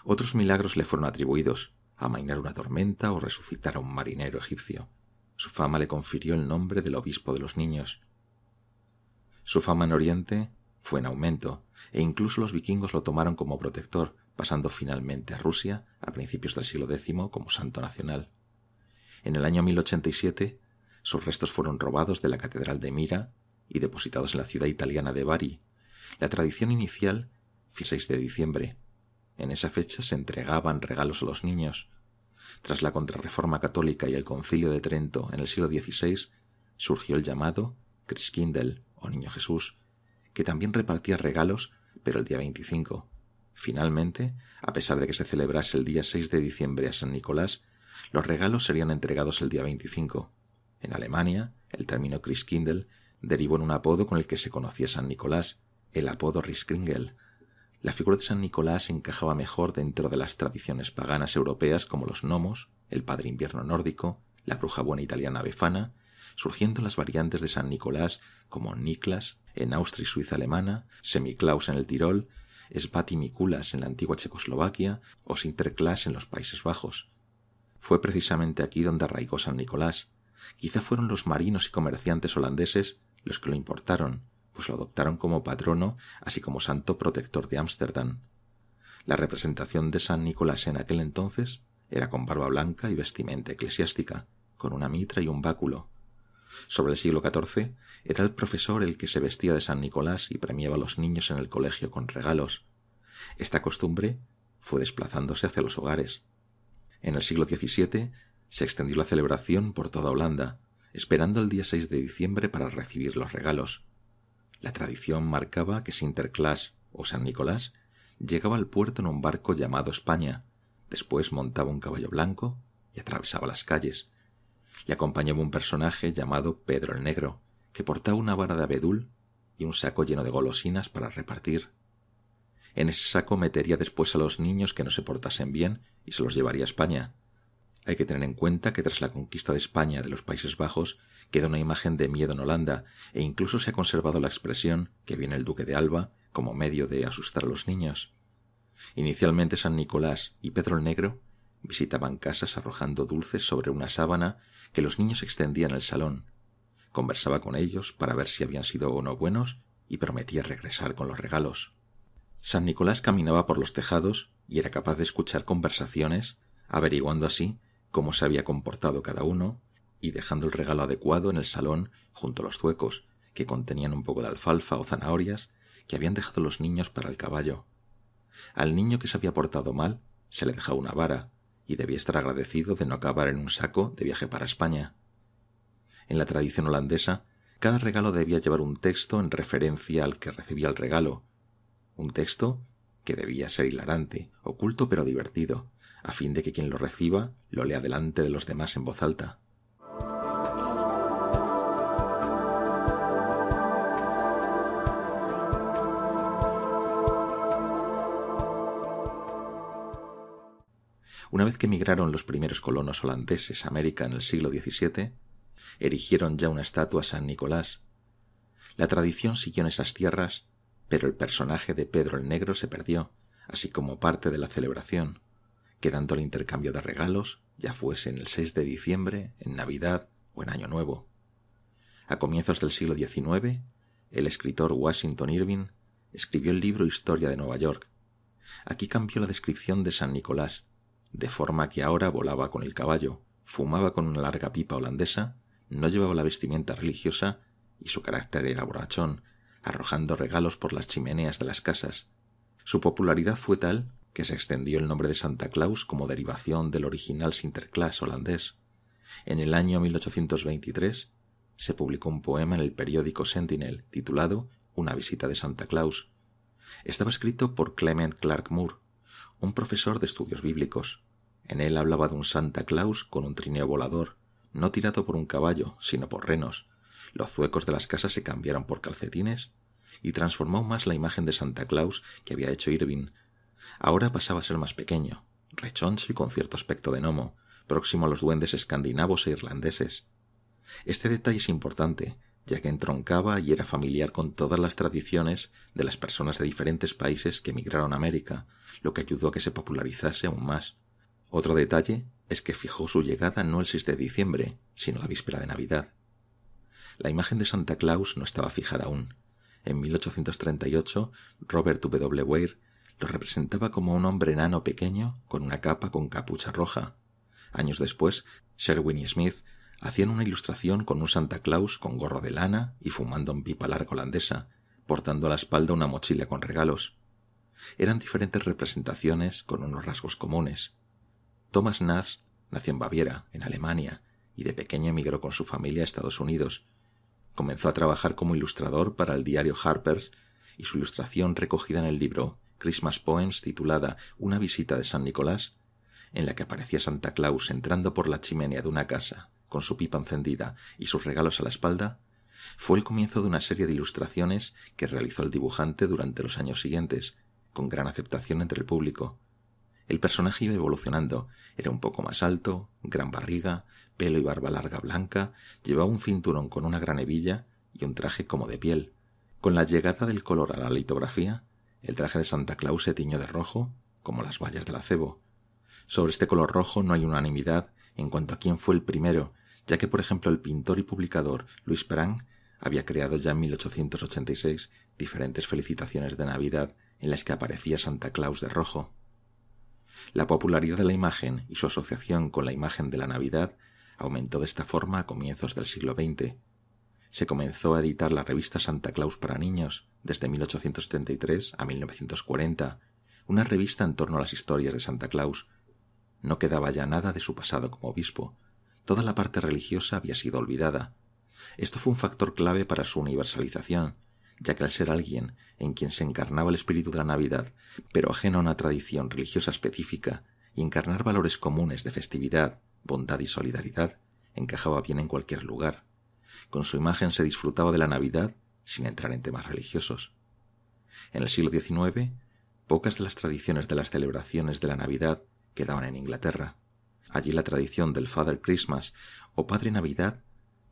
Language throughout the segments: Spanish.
Otros milagros le fueron atribuidos: amainar una tormenta o resucitar a un marinero egipcio. Su fama le confirió el nombre del obispo de los niños. Su fama en Oriente fue en aumento, e incluso los vikingos lo tomaron como protector, pasando finalmente a Rusia a principios del siglo X como santo nacional. En el año 1087, sus restos fueron robados de la catedral de Mira y depositados en la ciudad italiana de Bari. La tradición inicial fue 6 de diciembre. En esa fecha se entregaban regalos a los niños. Tras la Contrarreforma católica y el Concilio de Trento en el siglo XVI, surgió el llamado Christkindl, o Niño Jesús, que también repartía regalos, pero el día 25. Finalmente, a pesar de que se celebrase el día 6 de diciembre a San Nicolás, los regalos serían entregados el día 25. En Alemania, el término Christkindl derivó en un apodo con el que se conocía San Nicolás, el apodo Christkindl. La figura de San Nicolás encajaba mejor dentro de las tradiciones paganas europeas como los gnomos, el padre invierno nórdico, la bruja buena italiana Befana, surgiendo las variantes de San Nicolás como Niklas en Austria y Suiza alemana, Semiklaus en el Tirol, Svati Mikulas en la antigua Checoslovaquia o Sinterklaas en los Países Bajos. Fue precisamente aquí donde arraigó San Nicolás. Quizá fueron los marinos y comerciantes holandeses los que lo importaron, pues lo adoptaron como patrono, así como santo protector de Ámsterdam. La representación de San Nicolás en aquel entonces era con barba blanca y vestimenta eclesiástica, con una mitra y un báculo. Sobre el siglo XIV era el profesor el que se vestía de San Nicolás y premiaba a los niños en el colegio con regalos. Esta costumbre fue desplazándose hacia los hogares. En el siglo XVII se extendió la celebración por toda Holanda, esperando el día 6 de diciembre para recibir los regalos. La tradición marcaba que Sinterklaas o San Nicolás llegaba al puerto en un barco llamado España, después montaba un caballo blanco y atravesaba las calles. Le acompañaba un personaje llamado Pedro el Negro, que portaba una vara de abedul y un saco lleno de golosinas para repartir. En ese saco metería después a los niños que no se portasen bien y se los llevaría a España. Hay que tener en cuenta que tras la conquista de España de los Países Bajos queda una imagen de miedo en Holanda e incluso se ha conservado la expresión que viene el duque de Alba como medio de asustar a los niños. Inicialmente San Nicolás y Pedro el Negro visitaban casas arrojando dulces sobre una sábana que los niños extendían en el salón. Conversaba con ellos para ver si habían sido o no buenos y prometía regresar con los regalos. San Nicolás caminaba por los tejados y era capaz de escuchar conversaciones, averiguando así cómo se había comportado cada uno y dejando el regalo adecuado en el salón junto a los zuecos, que contenían un poco de alfalfa o zanahorias que habían dejado los niños para el caballo. Al niño que se había portado mal se le dejaba una vara y debía estar agradecido de no acabar en un saco de viaje para España. En la tradición holandesa, cada regalo debía llevar un texto en referencia al que recibía el regalo, un texto que debía ser hilarante, oculto pero divertido, a fin de que quien lo reciba lo lea delante de los demás en voz alta. Una vez que emigraron los primeros colonos holandeses a América en el siglo XVII, erigieron ya una estatua a San Nicolás. La tradición siguió en esas tierras, pero el personaje de Pedro el Negro se perdió, así como parte de la celebración, quedando el intercambio de regalos, ya fuese en el 6 de diciembre, en Navidad o en Año Nuevo. A comienzos del siglo XIX, el escritor Washington Irving escribió el libro Historia de Nueva York. Aquí cambió la descripción de San Nicolás, de forma que ahora volaba con el caballo, fumaba con una larga pipa holandesa, no llevaba la vestimenta religiosa y su carácter era borrachón, arrojando regalos por las chimeneas de las casas. Su popularidad fue tal que se extendió el nombre de Santa Claus como derivación del original Sinterklaas holandés. En el año 1823 se publicó un poema en el periódico Sentinel titulado Una visita de Santa Claus. Estaba escrito por Clement Clarke Moore, un profesor de estudios bíblicos. En él hablaba de un Santa Claus con un trineo volador, no tirado por un caballo, sino por renos. Los zuecos de las casas se cambiaron por calcetines y transformó más la imagen de Santa Claus que había hecho Irving. Ahora pasaba a ser más pequeño, rechoncho y con cierto aspecto de gnomo, próximo a los duendes escandinavos e irlandeses. Este detalle es importante, ya que entroncaba y era familiar con todas las tradiciones de las personas de diferentes países que emigraron a América, lo que ayudó a que se popularizase aún más. Otro detalle es que fijó su llegada no el 6 de diciembre, sino la víspera de Navidad. La imagen de Santa Claus no estaba fijada aún. En 1838, Robert W. Weir lo representaba como un hombre enano pequeño con una capa con capucha roja. Años después, Sherwin y Smith hacían una ilustración con un Santa Claus con gorro de lana y fumando en pipa larga holandesa, portando a la espalda una mochila con regalos. Eran diferentes representaciones con unos rasgos comunes. Thomas Nast nació en Baviera, en Alemania, y de pequeño emigró con su familia a Estados Unidos. Comenzó a trabajar como ilustrador para el diario Harper's y su ilustración recogida en el libro Christmas Poems titulada Una visita de San Nicolás, en la que aparecía Santa Claus entrando por la chimenea de una casa con su pipa encendida y sus regalos a la espalda, fue el comienzo de una serie de ilustraciones que realizó el dibujante durante los años siguientes, con gran aceptación entre el público. El personaje iba evolucionando, era un poco más alto, gran barriga, pelo y barba larga blanca, llevaba un cinturón con una gran hebilla y un traje como de piel. Con la llegada del color a la litografía, el traje de Santa Claus se tiñó de rojo, como las bayas del acebo. Sobre este color rojo no hay unanimidad en cuanto a quién fue el primero, ya que por ejemplo el pintor y publicador Louis Perrin había creado ya en 1886 diferentes felicitaciones de Navidad en las que aparecía Santa Claus de rojo. La popularidad de la imagen y su asociación con la imagen de la Navidad aumentó de esta forma a comienzos del siglo XX. Se comenzó a editar la revista Santa Claus para niños desde 1873 a 1940, una revista en torno a las historias de Santa Claus. No quedaba ya nada de su pasado como obispo. Toda la parte religiosa había sido olvidada. Esto fue un factor clave para su universalización, ya que al ser alguien en quien se encarnaba el espíritu de la Navidad, pero ajeno a una tradición religiosa específica, y encarnar valores comunes de festividad, bondad y solidaridad, encajaba bien en cualquier lugar. Con su imagen se disfrutaba de la Navidad sin entrar en temas religiosos. En el siglo XIX, pocas de las tradiciones de las celebraciones de la Navidad quedaban en Inglaterra. Allí la tradición del Father Christmas o Padre Navidad,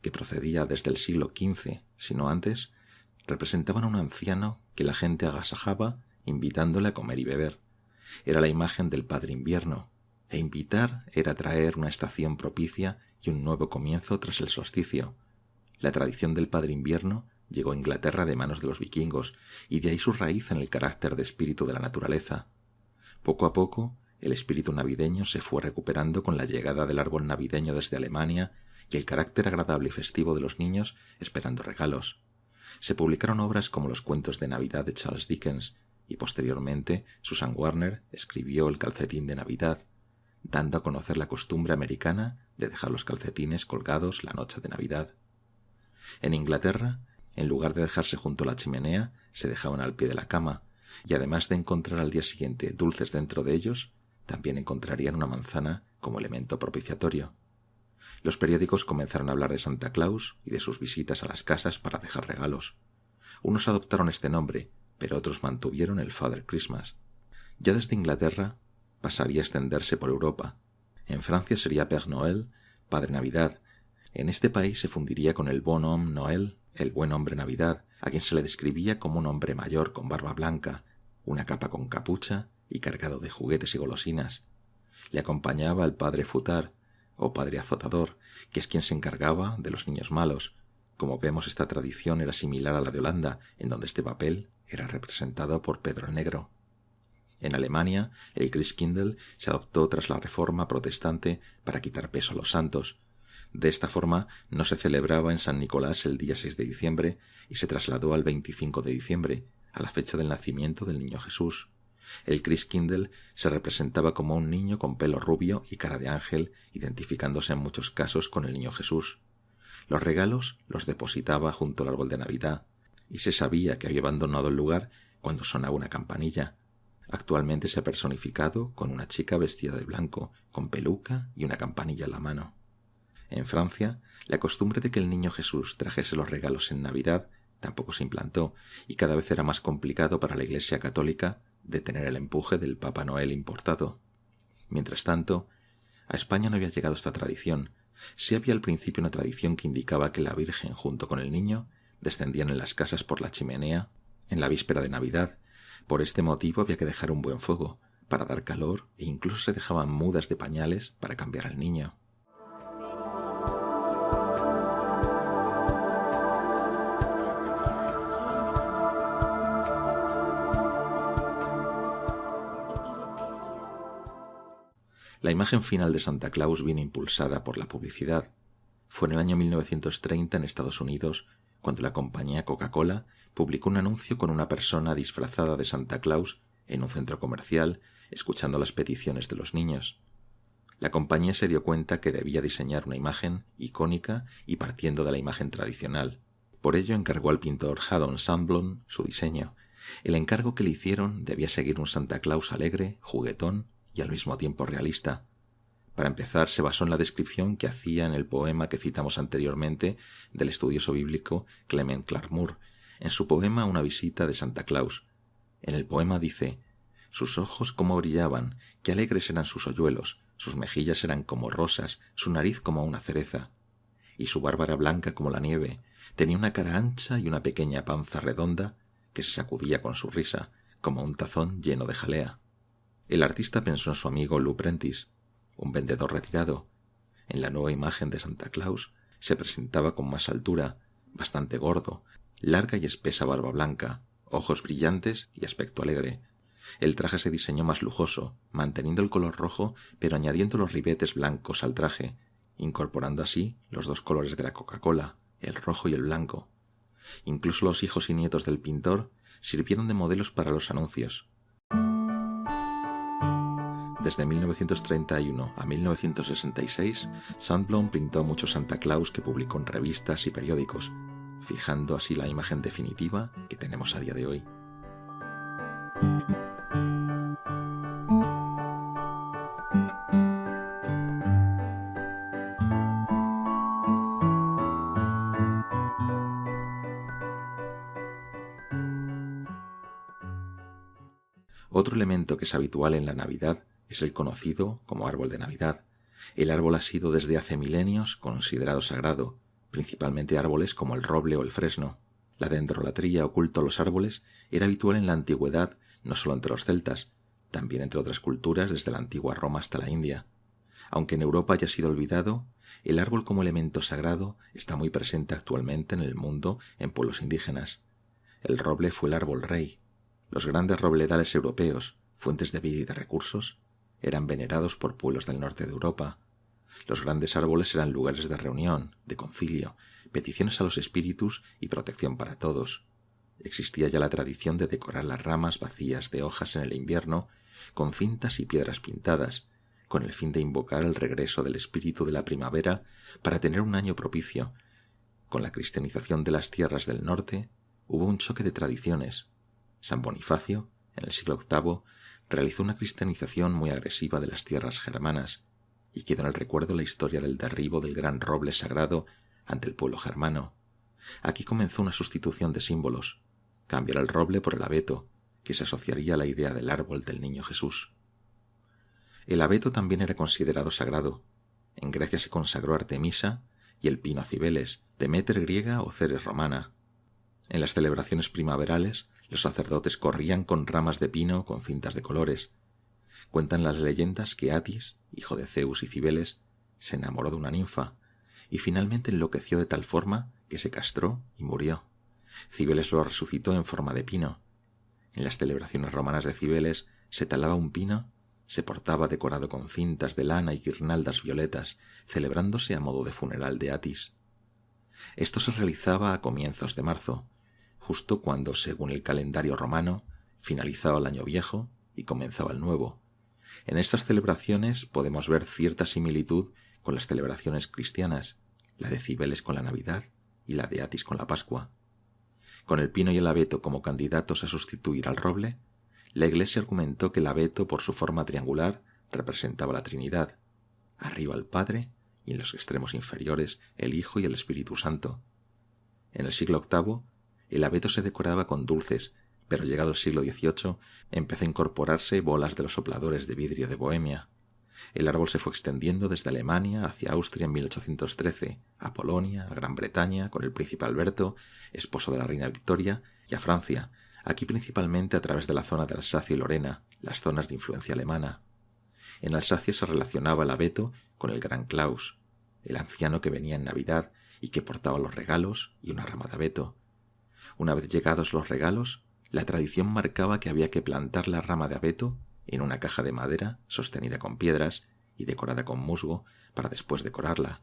que procedía desde el siglo XV, si no antes, representaban a un anciano que la gente agasajaba invitándole a comer y beber. Era la imagen del Padre Invierno, e invitar era traer una estación propicia y un nuevo comienzo tras el solsticio. La tradición del Padre Invierno llegó a Inglaterra de manos de los vikingos, y de ahí su raíz en el carácter de espíritu de la naturaleza. Poco a poco, el espíritu navideño se fue recuperando con la llegada del árbol navideño desde Alemania y el carácter agradable y festivo de los niños esperando regalos. Se publicaron obras como los cuentos de Navidad de Charles Dickens, y posteriormente Susan Warner escribió El calcetín de Navidad, dando a conocer la costumbre americana de dejar los calcetines colgados la noche de Navidad. En Inglaterra, en lugar de dejarse junto a la chimenea, se dejaban al pie de la cama, y además de encontrar al día siguiente dulces dentro de ellos, también encontrarían una manzana como elemento propiciatorio. Los periódicos comenzaron a hablar de Santa Claus y de sus visitas a las casas para dejar regalos. Unos adoptaron este nombre, pero otros mantuvieron el Father Christmas. Ya desde Inglaterra pasaría a extenderse por Europa. En Francia sería Père Noël, Padre Navidad. En este país se fundiría con el Bon Homme Noël, el Buen Hombre Navidad, a quien se le describía como un hombre mayor con barba blanca, una capa con capucha y cargado de juguetes y golosinas. Le acompañaba el Padre Foutard, o Padre Azotador, que es quien se encargaba de los niños malos. Como vemos, esta tradición era similar a la de Holanda, en donde este papel era representado por Pedro el Negro. En Alemania, el Christkindl se adoptó tras la Reforma protestante para quitar peso a los santos. De esta forma, no se celebraba en San Nicolás el día 6 de diciembre y se trasladó al 25 de diciembre, a la fecha del nacimiento del niño Jesús. El Christkindl se representaba como un niño con pelo rubio y cara de ángel, identificándose en muchos casos con el niño Jesús. Los regalos los depositaba junto al árbol de Navidad, y se sabía que había abandonado el lugar cuando sonaba una campanilla. Actualmente se ha personificado con una chica vestida de blanco, con peluca y una campanilla en la mano. En Francia, la costumbre de que el niño Jesús trajese los regalos en Navidad tampoco se implantó, y cada vez era más complicado para la Iglesia católica detener el empuje del Papá Noel importado. Mientras tanto, a España no había llegado esta tradición, Sí había al principio una tradición que indicaba que la Virgen junto con el niño descendían en las casas por la chimenea en la víspera de Navidad. Por este motivo había que dejar un buen fuego para dar calor e incluso se dejaban mudas de pañales para cambiar al niño. La imagen final de Santa Claus viene impulsada por la publicidad. Fue en el año 1930 en Estados Unidos cuando la compañía Coca-Cola publicó un anuncio con una persona disfrazada de Santa Claus en un centro comercial, escuchando las peticiones de los niños. La compañía se dio cuenta que debía diseñar una imagen icónica y partiendo de la imagen tradicional. Por ello encargó al pintor Haddon Sandblom su diseño. El encargo que le hicieron debía seguir un Santa Claus alegre, juguetón y al mismo tiempo realista. Para empezar, se basó en la descripción que hacía en el poema que citamos anteriormente del estudioso bíblico Clement Clarke Moore, en su poema Una visita de Santa Claus. En el poema dice: «Sus ojos como brillaban, qué alegres eran sus hoyuelos, sus mejillas eran como rosas, su nariz como una cereza, y su barba era blanca como la nieve, tenía una cara ancha y una pequeña panza redonda que se sacudía con su risa, como un tazón lleno de jalea». El artista pensó en su amigo Lou Prentice, un vendedor retirado. En la nueva imagen de Santa Claus se presentaba con más altura, bastante gordo, larga y espesa barba blanca, ojos brillantes y aspecto alegre. El traje se diseñó más lujoso, manteniendo el color rojo, pero añadiendo los ribetes blancos al traje, incorporando así los dos colores de la Coca-Cola, el rojo y el blanco. Incluso los hijos y nietos del pintor sirvieron de modelos para los anuncios. Desde 1931 a 1966, Sandblom pintó muchos Santa Claus que publicó en revistas y periódicos, fijando así la imagen definitiva que tenemos a día de hoy. Otro elemento que es habitual en la Navidad es el conocido como árbol de Navidad. El árbol ha sido desde hace milenios considerado sagrado, principalmente árboles como el roble o el fresno. La dendrolatría o culto a los árboles era habitual en la antigüedad, no solo entre los celtas, también entre otras culturas desde la antigua Roma hasta la India. Aunque en Europa haya sido olvidado, el árbol como elemento sagrado está muy presente actualmente en el mundo en pueblos indígenas. El roble fue el árbol rey. Los grandes robledales europeos, fuentes de vida y de recursos, eran venerados por pueblos del norte de Europa. Los grandes árboles eran lugares de reunión, de concilio, peticiones a los espíritus y protección para todos. Existía ya la tradición de decorar las ramas vacías de hojas en el invierno con cintas y piedras pintadas, con el fin de invocar el regreso del espíritu de la primavera para tener un año propicio. Con la cristianización de las tierras del norte hubo un choque de tradiciones. San Bonifacio, en el siglo VIII, realizó una cristianización muy agresiva de las tierras germanas, y quedó en el recuerdo la historia del derribo del gran roble sagrado ante el pueblo germano. Aquí comenzó una sustitución de símbolos, cambiar el roble por el abeto, que se asociaría a la idea del árbol del niño Jesús. El abeto también era considerado sagrado. En Grecia se consagró a Artemisa y el pino a Cibeles, Deméter griega o Ceres romana. En las celebraciones primaverales, los sacerdotes corrían con ramas de pino con cintas de colores. Cuentan las leyendas que Atis, hijo de Zeus y Cibeles, se enamoró de una ninfa y finalmente enloqueció de tal forma que se castró y murió. Cibeles lo resucitó en forma de pino. En las celebraciones romanas de Cibeles se talaba un pino, se portaba decorado con cintas de lana y guirnaldas violetas, celebrándose a modo de funeral de Atis. Esto se realizaba a comienzos de marzo, justo cuando, según el calendario romano, finalizaba el año viejo y comenzaba el nuevo. En estas celebraciones podemos ver cierta similitud con las celebraciones cristianas, la de Cibeles con la Navidad y la de Atis con la Pascua. Con el pino y el abeto como candidatos a sustituir al roble, la Iglesia argumentó que el abeto, por su forma triangular, representaba la Trinidad, arriba el Padre y en los extremos inferiores el Hijo y el Espíritu Santo. En el siglo VIII, el abeto se decoraba con dulces, pero llegado el siglo XVIII empezó a incorporarse bolas de los sopladores de vidrio de Bohemia. El árbol se fue extendiendo desde Alemania hacia Austria en 1813, a Polonia, a Gran Bretaña, con el príncipe Alberto, esposo de la reina Victoria, y a Francia, aquí principalmente a través de la zona de Alsacia y Lorena, las zonas de influencia alemana. En Alsacia se relacionaba el abeto con el Gran Klaus, el anciano que venía en Navidad y que portaba los regalos y una rama de abeto. Una vez llegados los regalos, la tradición marcaba que había que plantar la rama de abeto en una caja de madera sostenida con piedras y decorada con musgo para después decorarla.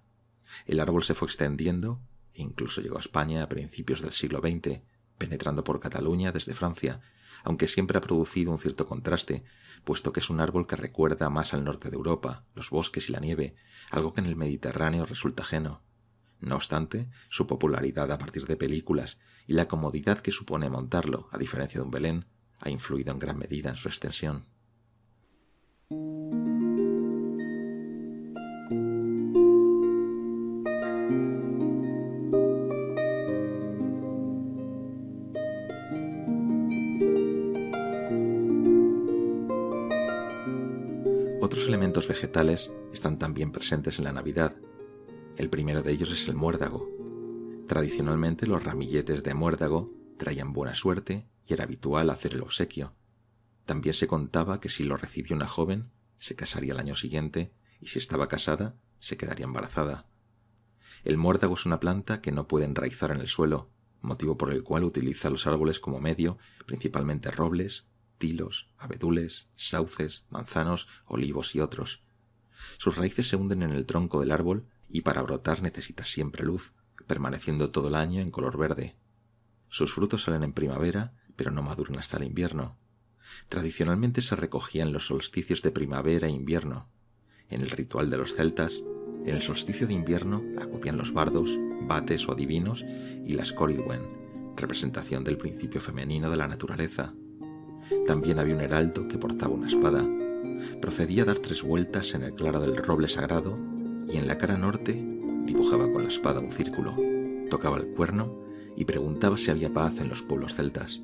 El árbol se fue extendiendo e incluso llegó a España a principios del siglo XX, penetrando por Cataluña desde Francia, aunque siempre ha producido un cierto contraste, puesto que es un árbol que recuerda más al norte de Europa, los bosques y la nieve, algo que en el Mediterráneo resulta ajeno. No obstante, su popularidad a partir de películas y la comodidad que supone montarlo, a diferencia de un Belén, ha influido en gran medida en su extensión. Otros elementos vegetales están también presentes en la Navidad. El primero de ellos es el muérdago. Tradicionalmente los ramilletes de muérdago traían buena suerte y era habitual hacer el obsequio. También se contaba que si lo recibió una joven, se casaría al año siguiente y si estaba casada, se quedaría embarazada. El muérdago es una planta que no puede enraizar en el suelo, motivo por el cual utiliza los árboles como medio, principalmente robles, tilos, abedules, sauces, manzanos, olivos y otros. Sus raíces se hunden en el tronco del árbol y para brotar necesita siempre luz, permaneciendo todo el año en color verde. Sus frutos salen en primavera, pero no maduran hasta el invierno. Tradicionalmente se recogía en los solsticios de primavera e invierno. En el ritual de los celtas, en el solsticio de invierno acudían los bardos, vates o adivinos y las Coridwen, representación del principio femenino de la naturaleza. También había un heraldo que portaba una espada. Procedía a dar 3 vueltas en el claro del roble sagrado y en la cara norte dibujaba con la espada un círculo, tocaba el cuerno y preguntaba si había paz en los pueblos celtas.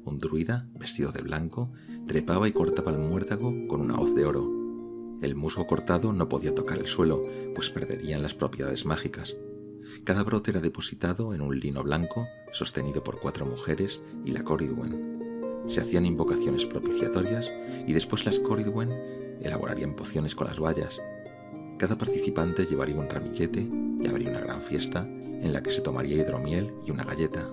Un druida, vestido de blanco, trepaba y cortaba el muérdago con una hoz de oro. El musgo cortado no podía tocar el suelo, pues perderían las propiedades mágicas. Cada brote era depositado en un lino blanco, sostenido por 4 mujeres y la Coridwen. Se hacían invocaciones propiciatorias y después las Coridwen elaborarían pociones con las bayas. Cada participante llevaría un ramillete y habría una gran fiesta en la que se tomaría hidromiel y una galleta.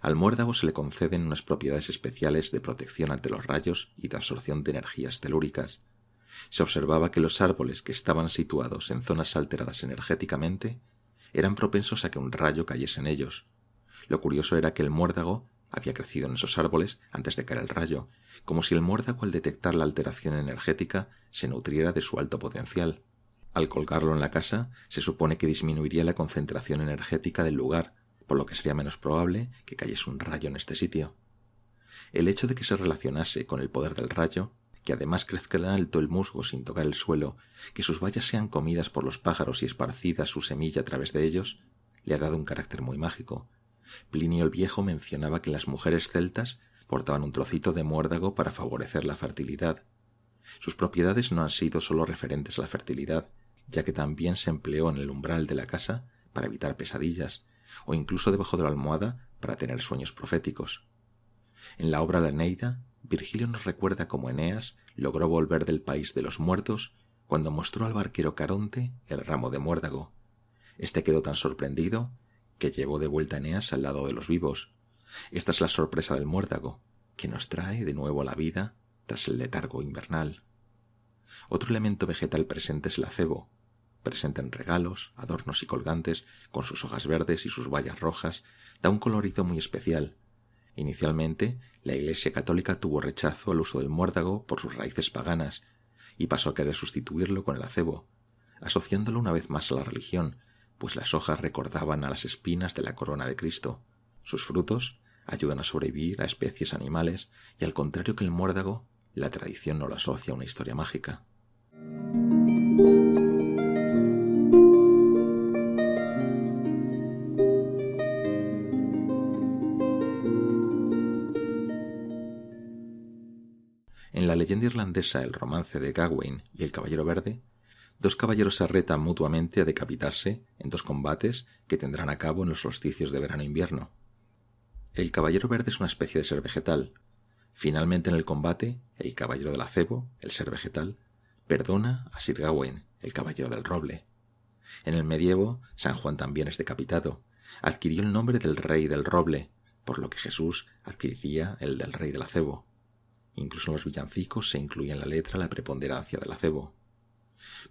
Al muérdago se le conceden unas propiedades especiales de protección ante los rayos y de absorción de energías telúricas. Se observaba que los árboles que estaban situados en zonas alteradas energéticamente eran propensos a que un rayo cayese en ellos. Lo curioso era que el muérdago había crecido en esos árboles antes de caer el rayo, como si el muérdago al detectar la alteración energética se nutriera de su alto potencial. Al colgarlo en la casa, se supone que disminuiría la concentración energética del lugar, por lo que sería menos probable que cayese un rayo en este sitio. El hecho de que se relacionase con el poder del rayo, que además crezca en alto el musgo sin tocar el suelo, que sus bayas sean comidas por los pájaros y esparcida su semilla a través de ellos, le ha dado un carácter muy mágico. Plinio el Viejo mencionaba que las mujeres celtas portaban un trocito de muérdago para favorecer la fertilidad. Sus propiedades no han sido solo referentes a la fertilidad, ya que también se empleó en el umbral de la casa para evitar pesadillas, o incluso debajo de la almohada para tener sueños proféticos. En la obra La Eneida, Virgilio nos recuerda cómo Eneas logró volver del país de los muertos cuando mostró al barquero Caronte el ramo de muérdago. Este quedó tan sorprendido que llevó de vuelta a Eneas al lado de los vivos. Esta es la sorpresa del muérdago, que nos trae de nuevo a la vida tras el letargo invernal. Otro elemento vegetal presente es el acebo, presente en regalos, adornos y colgantes, con sus hojas verdes y sus bayas rojas, da un colorido muy especial. Inicialmente, la Iglesia católica tuvo rechazo al uso del muérdago por sus raíces paganas, y pasó a querer sustituirlo con el acebo, asociándolo una vez más a la religión, pues las hojas recordaban a las espinas de la corona de Cristo. Sus frutos ayudan a sobrevivir a especies animales y, al contrario que el muérdago, La tradición no lo asocia a una historia mágica. En la leyenda irlandesa El romance de Gawain y el Caballero Verde, dos caballeros se retan mutuamente a decapitarse en dos combates que tendrán a cabo en los solsticios de verano e invierno. El Caballero Verde es una especie de ser vegetal. Finalmente en el combate, el Caballero del Acebo, el ser vegetal, perdona a Sir Gawain, el Caballero del Roble. En el medievo, San Juan también es decapitado. Adquirió el nombre del Rey del Roble, por lo que Jesús adquiriría el del Rey del Acebo. Incluso en los villancicos se incluye en la letra la preponderancia del acebo.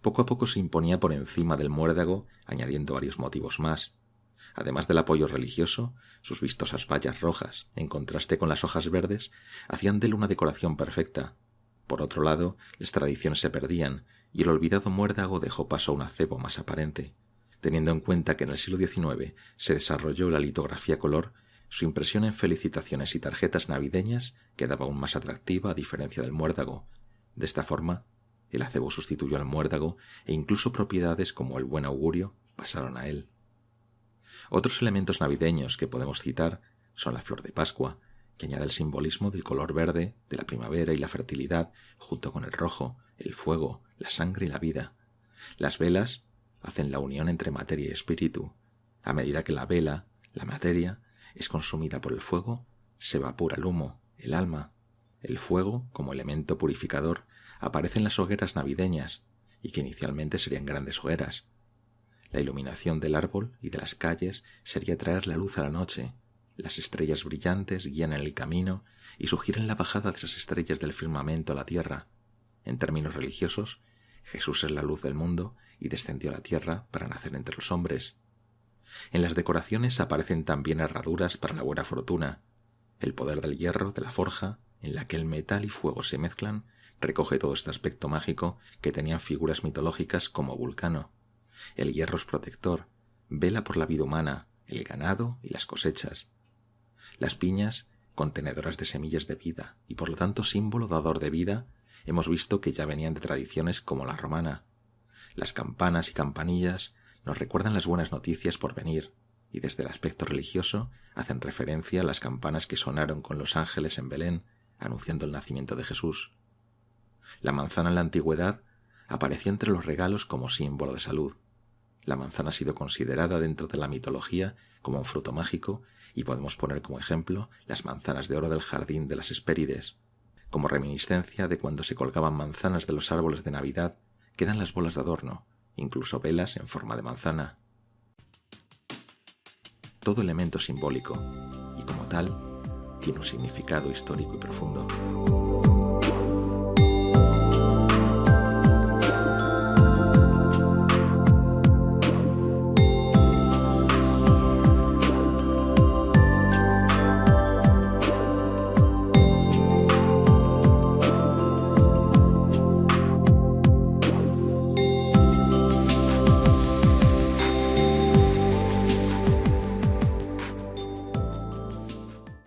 Poco a poco se imponía por encima del muérdago, añadiendo varios motivos más. Además del apoyo religioso, sus vistosas bayas rojas, en contraste con las hojas verdes, hacían de él una decoración perfecta. Por otro lado, las tradiciones se perdían, y el olvidado muérdago dejó paso a un acebo más aparente. Teniendo en cuenta que en el siglo XIX se desarrolló la litografía a color, su impresión en felicitaciones y tarjetas navideñas quedaba aún más atractiva a diferencia del muérdago. De esta forma, el acebo sustituyó al muérdago e incluso propiedades como el buen augurio pasaron a él. Otros elementos navideños que podemos citar son la flor de Pascua, que añade el simbolismo del color verde, de la primavera y la fertilidad, junto con el rojo, el fuego, la sangre y la vida. Las velas hacen la unión entre materia y espíritu. A medida que la vela, la materia, es consumida por el fuego, se evapora el humo, el alma. El fuego, como elemento purificador, aparece en las hogueras navideñas, y que inicialmente serían grandes hogueras. La iluminación del árbol y de las calles sería traer la luz a la noche. Las estrellas brillantes guían en el camino y sugieren la bajada de esas estrellas del firmamento a la tierra. En términos religiosos, Jesús es la luz del mundo y descendió a la tierra para nacer entre los hombres. En las decoraciones aparecen también herraduras para la buena fortuna. El poder del hierro, de la forja, en la que el metal y fuego se mezclan, recoge todo este aspecto mágico que tenían figuras mitológicas como Vulcano. El hierro es protector, vela por la vida humana, el ganado y las cosechas. Las piñas, contenedoras de semillas de vida y por lo tanto símbolo dador de vida, hemos visto que ya venían de tradiciones como la romana. Las campanas y campanillas nos recuerdan las buenas noticias por venir, y desde el aspecto religioso hacen referencia a las campanas que sonaron con los ángeles en Belén, anunciando el nacimiento de Jesús. La manzana en la antigüedad aparecía entre los regalos como símbolo de salud. La manzana ha sido considerada dentro de la mitología como un fruto mágico y podemos poner como ejemplo las manzanas de oro del jardín de las Hespérides. Como reminiscencia de cuando se colgaban manzanas de los árboles de Navidad, quedan las bolas de adorno, incluso velas en forma de manzana. Todo elemento simbólico, y como tal, tiene un significado histórico y profundo.